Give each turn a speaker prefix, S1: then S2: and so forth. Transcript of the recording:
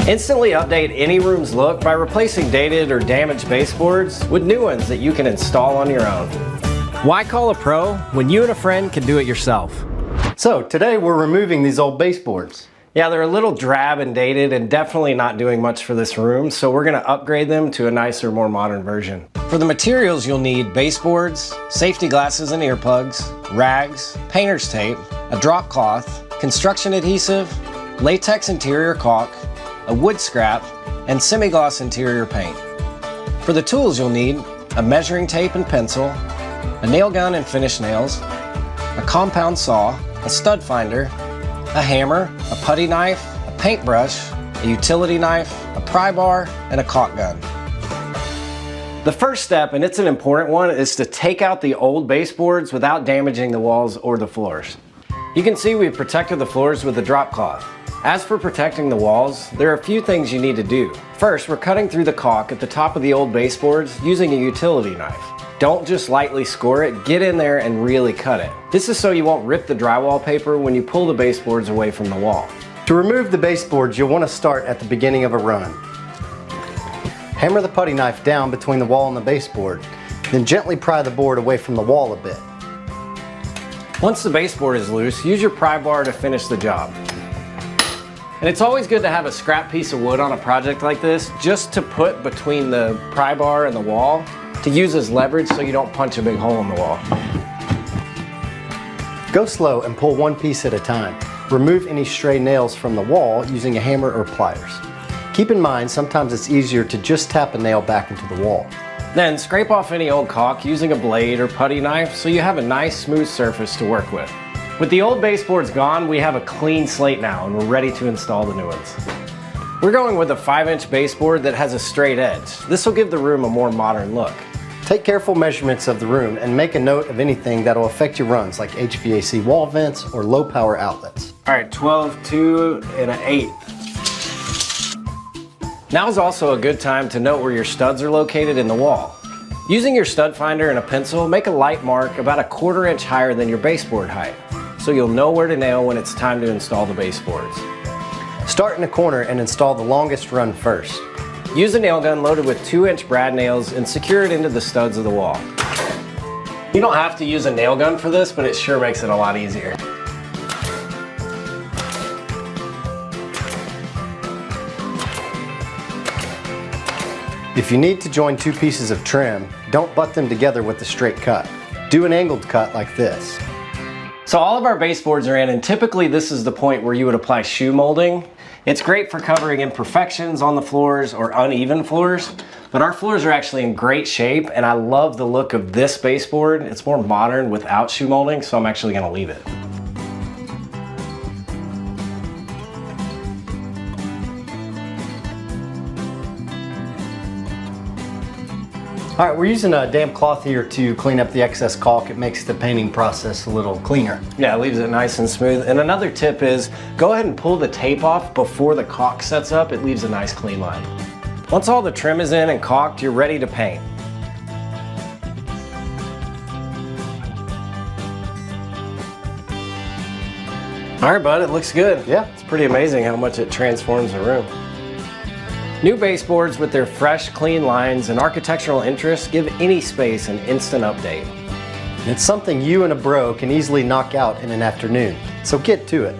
S1: Instantly update any room's look by replacing dated or damaged baseboards with new ones that you can install on your own. Why call a pro when you and a friend can do it yourself?
S2: So today we're removing these old baseboards.
S1: Yeah, they're a little drab and dated and definitely not doing much for this room, so we're gonna upgrade them to a nicer, more modern version. For the materials, you'll need baseboards, safety glasses and earplugs, rags, painter's tape, a drop cloth, construction adhesive, latex interior caulk, a wood scrap, and semi-gloss interior paint. For the tools, you'll need a measuring tape and pencil, a nail gun and finish nails, a compound saw, a stud finder, a hammer, a putty knife, a paintbrush, a utility knife, a pry bar, and a caulk gun. The first step, and it's an important one, is to take out the old baseboards without damaging the walls or the floors. You can see we've protected the floors with the drop cloth. As for protecting the walls, there are a few things you need to do. First, we're cutting through the caulk at the top of the old baseboards using a utility knife. Don't just lightly score it, get in there and really cut it. This is so you won't rip the drywall paper when you pull the baseboards away from the wall.
S2: To remove the baseboards, you'll want to start at the beginning of a run. Hammer the putty knife down between the wall and the baseboard, then gently pry the board away from the wall a bit.
S1: Once the baseboard is loose, use your pry bar to finish the job. And it's always good to have a scrap piece of wood on a project like this, just to put between the pry bar and the wall, to use as leverage so you don't punch a big hole in the wall.
S2: Go slow and pull one piece at a time. Remove any stray nails from the wall using a hammer or pliers. Keep in mind, sometimes it's easier to just tap a nail back into the wall.
S1: Then scrape off any old caulk using a blade or putty knife so you have a nice smooth surface to work with. With the old baseboards gone, we have a clean slate now and we're ready to install the new ones. We're going with a 5-inch baseboard that has a straight edge. This will give the room a more modern look.
S2: Take careful measurements of the room and make a note of anything that will affect your runs, like HVAC wall vents or low power outlets.
S1: All right, 12, 2, and an 1/8. Now is also a good time to note where your studs are located in the wall. Using your stud finder and a pencil, make a light mark about a 1/4 inch higher than your baseboard height, so you'll know where to nail when it's time to install the baseboards.
S2: Start in a corner and install the longest run first.
S1: Use a nail gun loaded with 2-inch brad nails and secure it into the studs of the wall. You don't have to use a nail gun for this, but it sure makes it a lot easier.
S2: If you need to join two pieces of trim, don't butt them together with a straight cut. Do an angled cut like this.
S1: So all of our baseboards are in, and typically this is the point where you would apply shoe molding. It's great for covering imperfections on the floors or uneven floors, but our floors are actually in great shape, and I love the look of this baseboard. It's more modern without shoe molding, so I'm actually gonna leave it.
S2: All right, we're using a damp cloth here to clean up the excess caulk. It makes the painting process a little cleaner.
S1: Yeah, it leaves it nice and smooth. And another tip is, go ahead and pull the tape off before the caulk sets up. It leaves a nice clean line. Once all the trim is in and caulked, you're ready to paint. All right, bud, it looks good.
S2: Yeah.
S1: It's pretty amazing how much it transforms the room. New baseboards with their fresh, clean lines and architectural interest give any space an instant update.
S2: It's something you and a bro can easily knock out in an afternoon, so get to it.